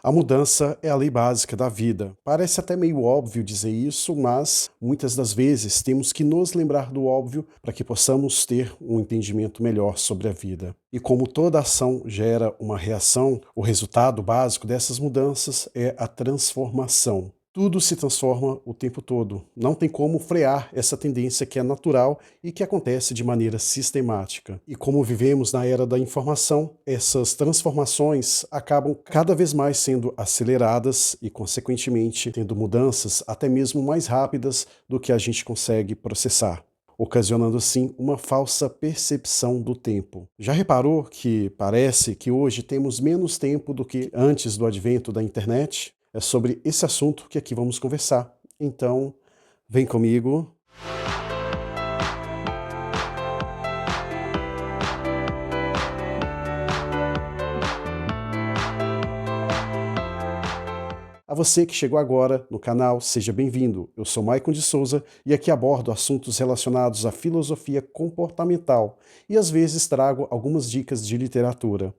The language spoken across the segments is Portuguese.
A mudança é a lei básica da vida. Parece até meio óbvio dizer isso, mas muitas das vezes temos que nos lembrar do óbvio para que possamos ter um entendimento melhor sobre a vida. E como toda ação gera uma reação, o resultado básico dessas mudanças é a transformação. Tudo se transforma o tempo todo. Não tem como frear essa tendência que é natural e que acontece de maneira sistemática. E como vivemos na era da informação, essas transformações acabam cada vez mais sendo aceleradas e, consequentemente, tendo mudanças até mesmo mais rápidas do que a gente consegue processar, ocasionando assim uma falsa percepção do tempo. Já reparou que parece que hoje temos menos tempo do que antes do advento da internet? É sobre esse assunto que aqui vamos conversar. Então, vem comigo. A você que chegou agora no canal, seja bem-vindo. Eu sou Maicon de Souza e aqui abordo assuntos relacionados à filosofia comportamental e às vezes trago algumas dicas de literatura.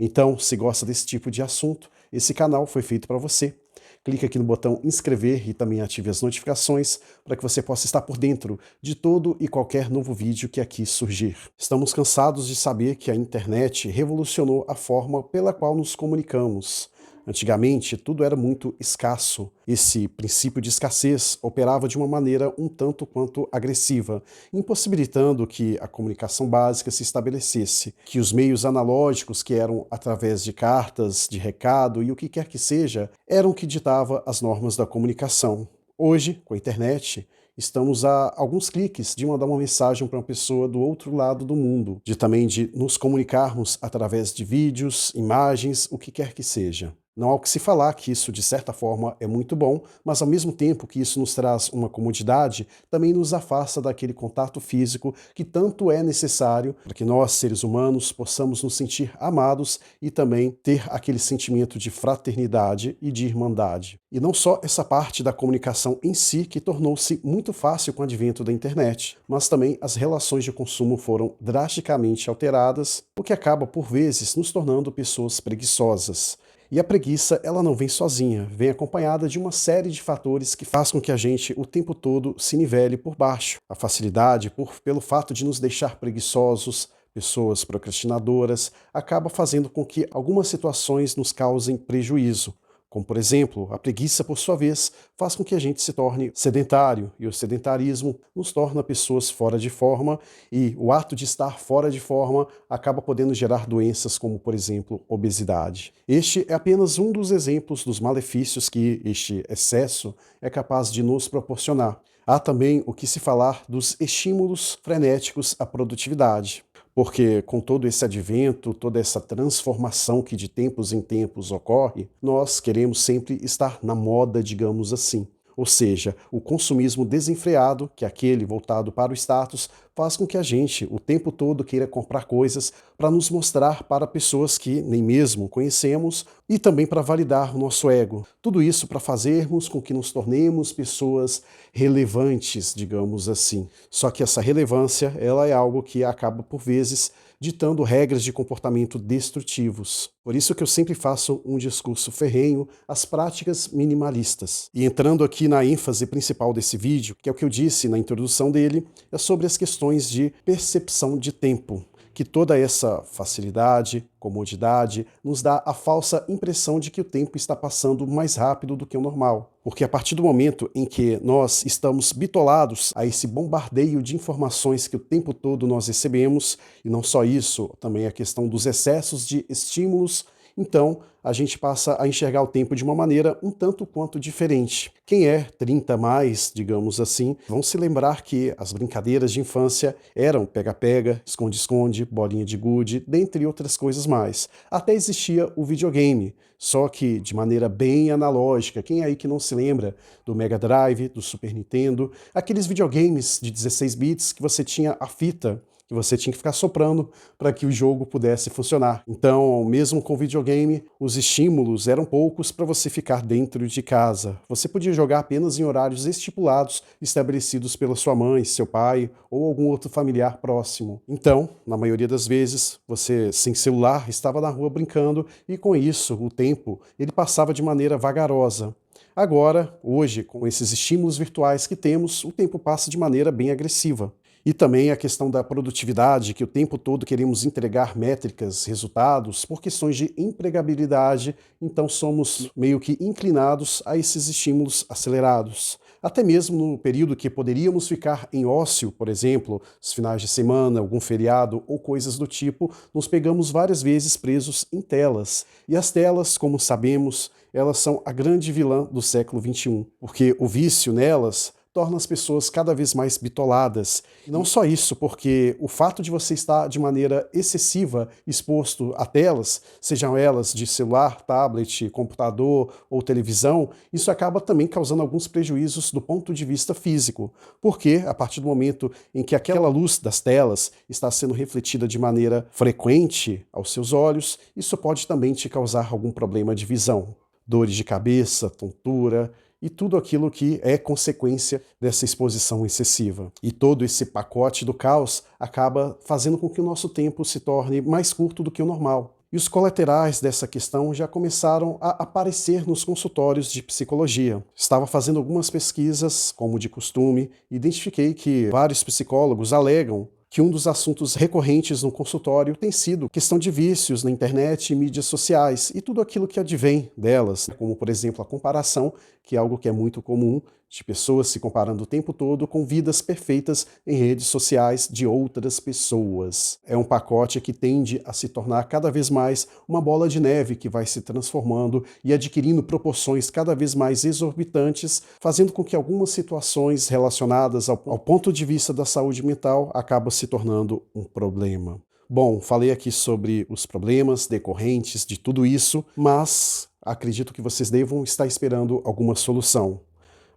Então, se gosta desse tipo de assunto, esse canal foi feito para você. Clique aqui no botão inscrever e também ative as notificações para que você possa estar por dentro de todo e qualquer novo vídeo que aqui surgir. Estamos cansados de saber que a internet revolucionou a forma pela qual nos comunicamos. Antigamente, tudo era muito escasso. Esse princípio de escassez operava de uma maneira um tanto quanto agressiva, impossibilitando que a comunicação básica se estabelecesse, que os meios analógicos, que eram através de cartas, de recado e o que quer que seja, eram o que ditava as normas da comunicação. Hoje, com a internet, estamos a alguns cliques de mandar uma mensagem para uma pessoa do outro lado do mundo, de nos comunicarmos através de vídeos, imagens, o que quer que seja. Não há o que se falar que isso, de certa forma, é muito bom, mas ao mesmo tempo que isso nos traz uma comodidade, também nos afasta daquele contato físico que tanto é necessário para que nós, seres humanos, possamos nos sentir amados e também ter aquele sentimento de fraternidade e de irmandade. E não só essa parte da comunicação em si, que tornou-se muito fácil com o advento da internet, mas também as relações de consumo foram drasticamente alteradas, o que acaba, por vezes, nos tornando pessoas preguiçosas. E a preguiça, ela não vem sozinha, vem acompanhada de uma série de fatores que faz com que a gente o tempo todo se nivele por baixo. A facilidade, pelo fato de nos deixar preguiçosos, pessoas procrastinadoras, acaba fazendo com que algumas situações nos causem prejuízo. Como, por exemplo, a preguiça, por sua vez, faz com que a gente se torne sedentário, e o sedentarismo nos torna pessoas fora de forma, e o ato de estar fora de forma acaba podendo gerar doenças como, por exemplo, obesidade. Este é apenas um dos exemplos dos malefícios que este excesso é capaz de nos proporcionar. Há também o que se falar dos estímulos frenéticos à produtividade. Porque com todo esse advento, toda essa transformação que de tempos em tempos ocorre, nós queremos sempre estar na moda, digamos assim. Ou seja, o consumismo desenfreado, que é aquele voltado para o status, faz com que a gente o tempo todo queira comprar coisas para nos mostrar para pessoas que nem mesmo conhecemos e também para validar o nosso ego. Tudo isso para fazermos com que nos tornemos pessoas relevantes, digamos assim. Só que essa relevância, ela é algo que acaba por vezes ditando regras de comportamento destrutivos. Por isso que eu sempre faço um discurso ferrenho às práticas minimalistas. E entrando aqui na ênfase principal desse vídeo, que é o que eu disse na introdução dele, é sobre as questões de percepção de tempo. Que toda essa facilidade, comodidade, nos dá a falsa impressão de que o tempo está passando mais rápido do que o normal. Porque a partir do momento em que nós estamos bitolados a esse bombardeio de informações que o tempo todo nós recebemos, e não só isso, também a questão dos excessos de estímulos, então a gente passa a enxergar o tempo de uma maneira um tanto quanto diferente. Quem é 30 mais, digamos assim, vão se lembrar que as brincadeiras de infância eram pega-pega, esconde-esconde, bolinha de gude, dentre outras coisas mais. Até existia o videogame, só que de maneira bem analógica. Quem é aí que não se lembra do Mega Drive, do Super Nintendo, aqueles videogames de 16 bits que você tinha a fita, que você tinha que ficar soprando para que o jogo pudesse funcionar. Então, mesmo com videogame, os estímulos eram poucos para você ficar dentro de casa. Você podia jogar apenas em horários estipulados, estabelecidos pela sua mãe, seu pai ou algum outro familiar próximo. Então, na maioria das vezes, você sem celular estava na rua brincando e com isso, o tempo ele passava de maneira vagarosa. Agora, hoje, com esses estímulos virtuais que temos, o tempo passa de maneira bem agressiva. E também a questão da produtividade, que o tempo todo queremos entregar métricas, resultados, por questões de empregabilidade, então somos meio que inclinados a esses estímulos acelerados. Até mesmo no período que poderíamos ficar em ócio, por exemplo, os finais de semana, algum feriado ou coisas do tipo, nos pegamos várias vezes presos em telas. E as telas, como sabemos, elas são a grande vilã do século XXI, porque o vício nelas torna as pessoas cada vez mais bitoladas. E não só isso, porque o fato de você estar de maneira excessiva exposto a telas, sejam elas de celular, tablet, computador ou televisão, isso acaba também causando alguns prejuízos do ponto de vista físico, porque a partir do momento em que aquela luz das telas está sendo refletida de maneira frequente aos seus olhos, isso pode também te causar algum problema de visão, dores de cabeça, tontura, e tudo aquilo que é consequência dessa exposição excessiva. E todo esse pacote do caos acaba fazendo com que o nosso tempo se torne mais curto do que o normal. E os colaterais dessa questão já começaram a aparecer nos consultórios de psicologia. Estava fazendo algumas pesquisas, como de costume, e identifiquei que vários psicólogos alegam que um dos assuntos recorrentes no consultório tem sido questão de vícios na internet e mídias sociais e tudo aquilo que advém delas, como, por exemplo, a comparação, que é algo que é muito comum, de pessoas se comparando o tempo todo com vidas perfeitas em redes sociais de outras pessoas. É um pacote que tende a se tornar cada vez mais uma bola de neve que vai se transformando e adquirindo proporções cada vez mais exorbitantes, fazendo com que algumas situações relacionadas ao ponto de vista da saúde mental acabem se tornando um problema. Bom, falei aqui sobre os problemas decorrentes de tudo isso, mas acredito que vocês devam estar esperando alguma solução.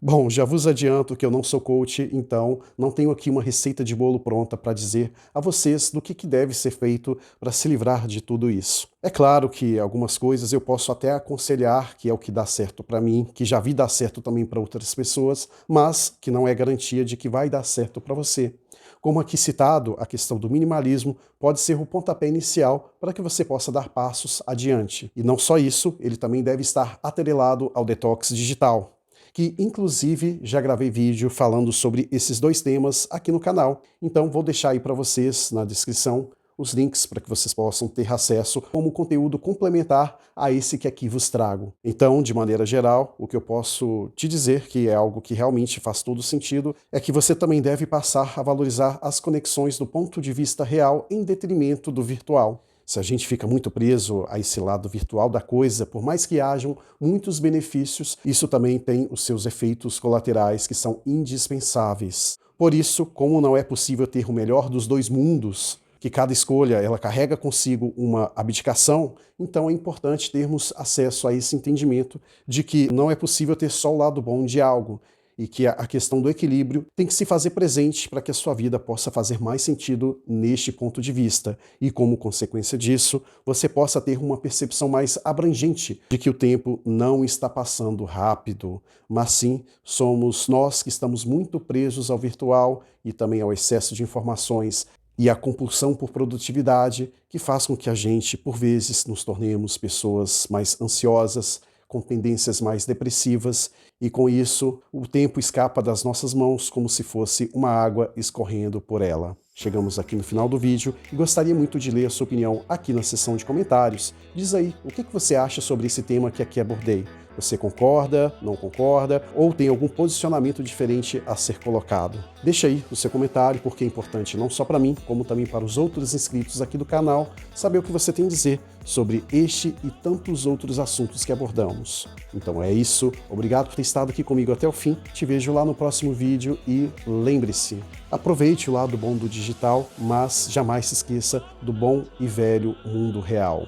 Bom, já vos adianto que eu não sou coach, então não tenho aqui uma receita de bolo pronta para dizer a vocês do que deve ser feito para se livrar de tudo isso. É claro que algumas coisas eu posso até aconselhar, que é o que dá certo para mim, que já vi dar certo também para outras pessoas, mas que não é garantia de que vai dar certo para você. Como aqui citado, a questão do minimalismo pode ser o pontapé inicial para que você possa dar passos adiante. E não só isso, ele também deve estar atrelado ao detox digital, que inclusive já gravei vídeo falando sobre esses dois temas aqui no canal. Então vou deixar aí para vocês na descrição os links para que vocês possam ter acesso como conteúdo complementar a esse que aqui vos trago. Então, de maneira geral, o que eu posso te dizer, que é algo que realmente faz todo sentido, é que você também deve passar a valorizar as conexões do ponto de vista real em detrimento do virtual. Se a gente fica muito preso a esse lado virtual da coisa, por mais que hajam muitos benefícios, isso também tem os seus efeitos colaterais que são indispensáveis. Por isso, como não é possível ter o melhor dos dois mundos, que cada escolha ela carrega consigo uma abdicação, então é importante termos acesso a esse entendimento de que não é possível ter só o lado bom de algo, e que a questão do equilíbrio tem que se fazer presente para que a sua vida possa fazer mais sentido neste ponto de vista. E como consequência disso, você possa ter uma percepção mais abrangente de que o tempo não está passando rápido, mas sim somos nós que estamos muito presos ao virtual e também ao excesso de informações e a compulsão por produtividade que faz com que a gente, por vezes, nos tornemos pessoas mais ansiosas, com tendências mais depressivas, e com isso o tempo escapa das nossas mãos como se fosse uma água escorrendo por ela. Chegamos aqui no final do vídeo e gostaria muito de ler a sua opinião aqui na seção de comentários. Diz aí, o que você acha sobre esse tema que aqui abordei? Você concorda, não concorda, ou tem algum posicionamento diferente a ser colocado? Deixa aí o seu comentário, porque é importante não só para mim, como também para os outros inscritos aqui do canal, saber o que você tem a dizer sobre este e tantos outros assuntos que abordamos. Então é isso, obrigado por ter estado aqui comigo até o fim, te vejo lá no próximo vídeo e lembre-se, aproveite o lado bom do digital, mas jamais se esqueça do bom e velho mundo real.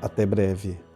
Até breve.